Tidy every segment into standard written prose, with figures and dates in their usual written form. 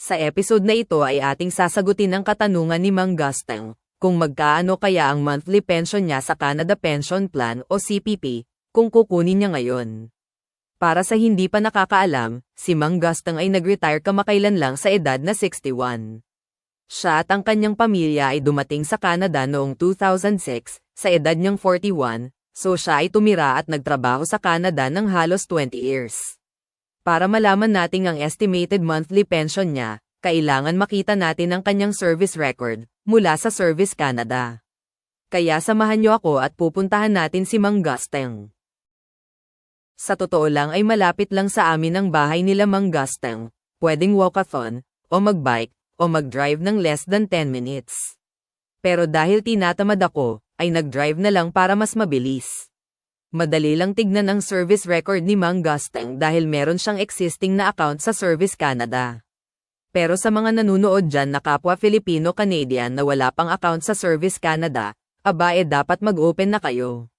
Sa episode na ito ay ating sasagutin ang katanungan ni Mang Gusteng, kung magkaano kaya ang monthly pension niya sa Canada Pension Plan o CPP, kung kukunin niya ngayon. Para sa hindi pa nakakaalam, si Mang Gusteng ay nag-retire kamakailan lang sa edad na 61. Siya at ang kanyang pamilya ay dumating sa Canada noong 2006, sa edad niyang 41, so siya ay tumira at nagtrabaho sa Canada ng halos 20 years. Para malaman natin ang estimated monthly pension niya, kailangan makita natin ang kanyang service record mula sa Service Canada. Kaya samahan niyo ako at pupuntahan natin si Mang Gusteng. Sa totoo lang ay malapit lang sa amin ang bahay nila Mang Gusteng, pwedeng walkathon, o magbike, o mag-drive ng less than 10 minutes. Pero dahil tinatamad ako, ay nag-drive na lang para mas mabilis. Madali lang tignan ang service record ni Mang Gusteng dahil meron siyang existing na account sa Service Canada. Pero sa mga nanunood dyan na kapwa Filipino-Canadian na wala pang account sa Service Canada, dapat mag-open na kayo.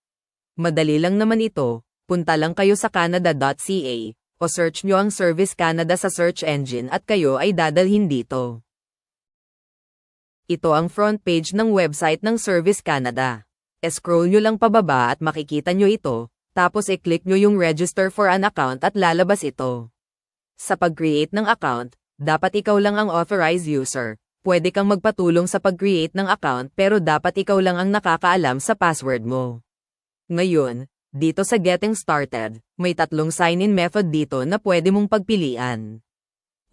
Madali lang naman ito, punta lang kayo sa canada.ca, o search nyo ang Service Canada sa search engine at kayo ay dadalhin dito. Ito ang front page ng website ng Service Canada. Scroll nyo lang pababa at makikita nyo ito, tapos i-click nyo yung register for an account at lalabas ito. Sa pag-create ng account, dapat ikaw lang ang authorized user. Pwede kang magpatulong sa pag-create ng account pero dapat ikaw lang ang nakakaalam sa password mo. Ngayon, dito sa Getting Started, may tatlong sign-in method dito na pwede mong pagpilian.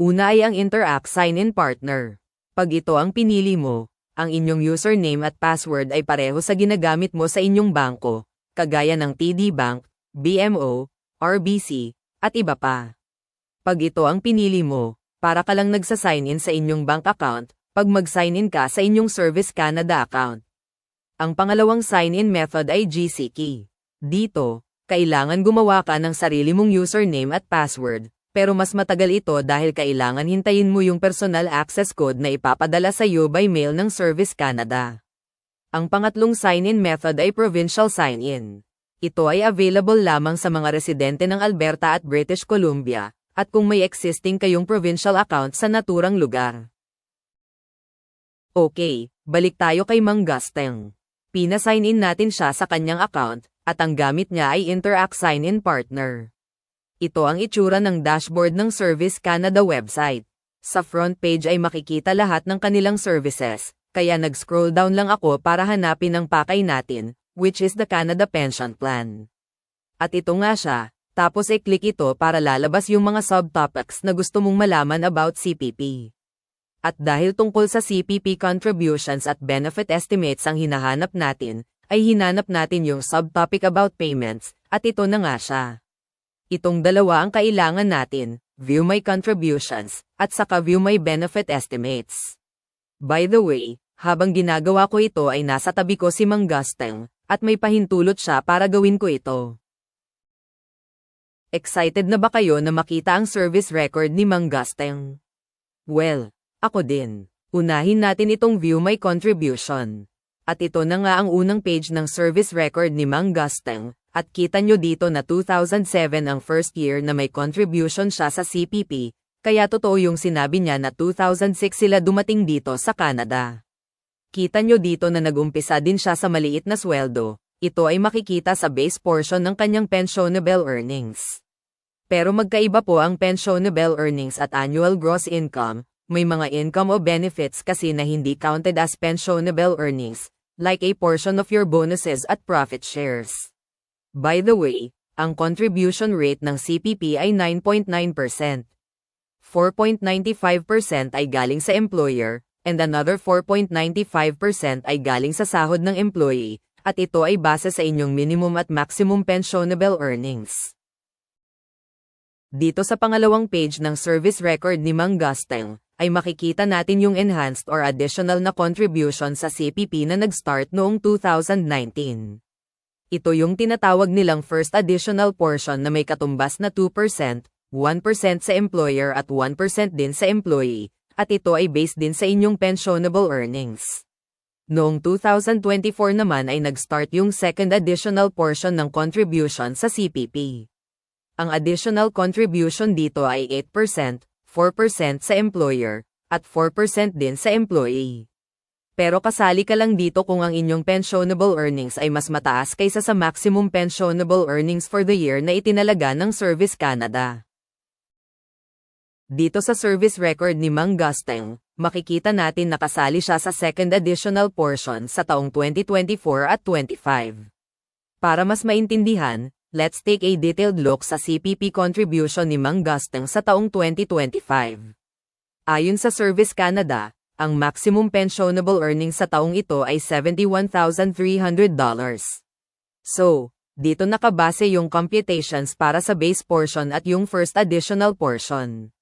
Una ay ang Interact Sign-in Partner. Pag ito ang pinili mo, ang inyong username at password ay pareho sa ginagamit mo sa inyong bangko, kagaya ng TD Bank, BMO, RBC, at iba pa. Pag ito ang pinili mo, para ka lang nagsa-sign in sa inyong bank account, pag mag-sign in ka sa inyong Service Canada account. Ang pangalawang sign-in method ay GCKey. Dito, kailangan gumawa ka ng sarili mong username at password, pero mas matagal ito dahil kailangan hintayin mo yung personal access code na ipapadala sa iyo by mail ng Service Canada. Ang pangatlong sign-in method ay Provincial Sign-in. Ito ay available lamang sa mga residente ng Alberta at British Columbia, at kung may existing kayong provincial account sa naturang lugar. Okay, balik tayo kay Mang Gusteng. Pina-sign in natin siya sa kanyang account, at ang gamit niya ay Interact Sign-in Partner. Ito ang itsura ng dashboard ng Service Canada website. Sa front page ay makikita lahat ng kanilang services, kaya nag-scroll down lang ako para hanapin ang pakay natin, which is the Canada Pension Plan. At ito nga siya, tapos i-click ito para lalabas yung mga subtopics na gusto mong malaman about CPP. At dahil tungkol sa CPP contributions at benefit estimates ang hinahanap natin, ay hinanap natin yung subtopic about payments, at ito na nga siya. Itong dalawa ang kailangan natin, View My Contributions, at saka View My Benefit Estimates. By the way, habang ginagawa ko ito ay nasa tabi ko si Mang Gusteng, at may pahintulot siya para gawin ko ito. Excited na ba kayo na makita ang service record ni Mang Gusteng? Well, ako din. Unahin natin itong View My Contribution. At ito na nga ang unang page ng service record ni Mang Gusteng. At kita nyo dito na 2007 ang first year na may contribution siya sa CPP, kaya totoo yung sinabi niya na 2006 sila dumating dito sa Canada. Kita nyo dito na nagumpisa din siya sa maliit na sweldo, ito ay makikita sa base portion ng kanyang pensionable earnings. Pero magkaiba po ang pensionable earnings at annual gross income, may mga income o benefits kasi na hindi counted as pensionable earnings, like a portion of your bonuses at profit shares. By the way, ang contribution rate ng CPP ay 9.9%. 4.95% ay galing sa employer, and another 4.95% ay galing sa sahod ng employee, at ito ay base sa inyong minimum at maximum pensionable earnings. Dito sa pangalawang page ng service record ni Mang Gusteng, ay makikita natin yung enhanced or additional na contribution sa CPP na nag-start noong 2019. Ito yung tinatawag nilang first additional portion na may katumbas na 2%, 1% sa employer at 1% din sa employee, at ito ay based din sa inyong pensionable earnings. Noong 2024 naman ay nag-start yung second additional portion ng contribution sa CPP. Ang additional contribution dito ay 8%, 4% sa employer, at 4% din sa employee. Pero kasali ka lang dito kung ang inyong pensionable earnings ay mas mataas kaysa sa maximum pensionable earnings for the year na itinalaga ng Service Canada. Dito sa service record ni Mang Gusteng, makikita natin na kasali siya sa second additional portion sa taong 2024 at 25. Para mas maintindihan, let's take a detailed look sa CPP contribution ni Mang Gusteng sa taong 2025. Ayon sa Service Canada, ang maximum pensionable earnings sa taong ito ay $71,300. So, dito nakabase yung computations para sa base portion at yung first additional portion.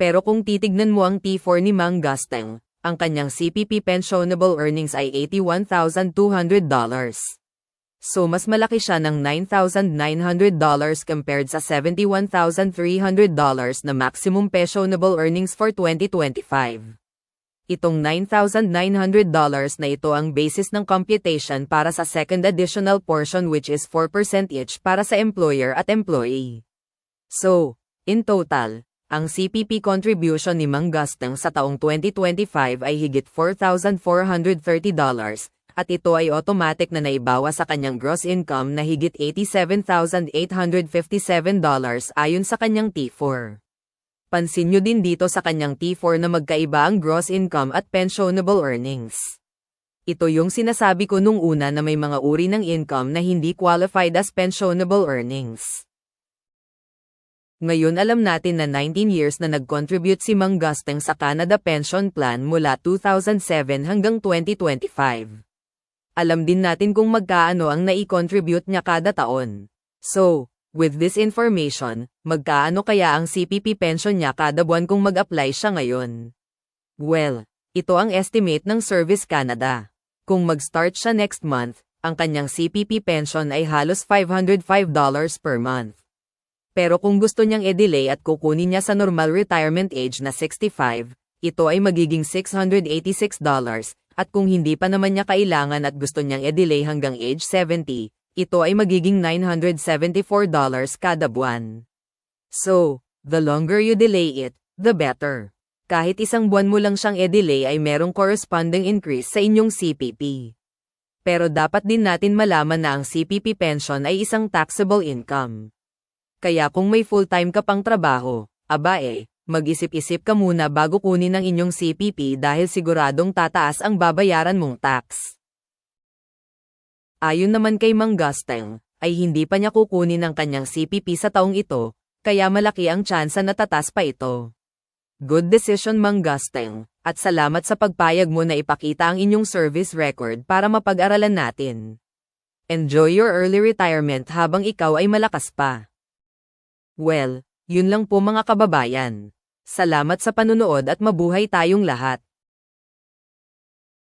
Pero kung titignan mo ang T4 ni Mang Gusteng, ang kanyang CPP pensionable earnings ay $81,200. So mas malaki siya ng $9,900 compared sa $71,300 na maximum pensionable earnings for 2025. Itong $9,900 na ito ang basis ng computation para sa second additional portion which is 4% each para sa employer at employee. So, in total, ang CPP contribution ni Mang Gusteng sa taong 2025 ay higit $4,430 at ito ay automatic na naibawa sa kanyang gross income na higit $87,857 ayon sa kanyang T4. Pansin nyo din dito sa kanyang T4 na magkaiba ang gross income at pensionable earnings. Ito yung sinasabi ko nung una na may mga uri ng income na hindi qualified as pensionable earnings. Ngayon alam natin na 19 years na nag-contribute si Mang Gusteng sa Canada Pension Plan mula 2007 hanggang 2025. Alam din natin kung magkaano ang nai-contribute niya kada taon. So, with this information, magkaano kaya ang CPP pension niya kada buwan kung mag-apply siya ngayon? Well, ito ang estimate ng Service Canada. Kung mag-start siya next month, ang kanyang CPP pension ay halos $505 per month. Pero kung gusto niyang i-delay at kukunin niya sa normal retirement age na 65, ito ay magiging $686, at kung hindi pa naman niya kailangan at gusto niyang i-delay hanggang age 70, ito ay magiging $974 kada buwan. So, the longer you delay it, the better. Kahit isang buwan mo lang siyang i-delay ay merong corresponding increase sa inyong CPP. Pero dapat din natin malaman na ang CPP pension ay isang taxable income. Kaya kung may full-time ka pang trabaho, mag-isip-isip ka muna bago kunin ang inyong CPP dahil siguradong tataas ang babayaran mong tax. Ayon naman kay Mang Gusteng, ay hindi pa niya kukunin ang kanyang CPP sa taong ito, kaya malaki ang tsansa na tatas pa ito. Good decision Mang Gusteng, at salamat sa pagpayag mo na ipakita ang inyong service record para mapag-aralan natin. Enjoy your early retirement habang ikaw ay malakas pa. Well, yun lang po mga kababayan. Salamat sa panunood at mabuhay tayong lahat.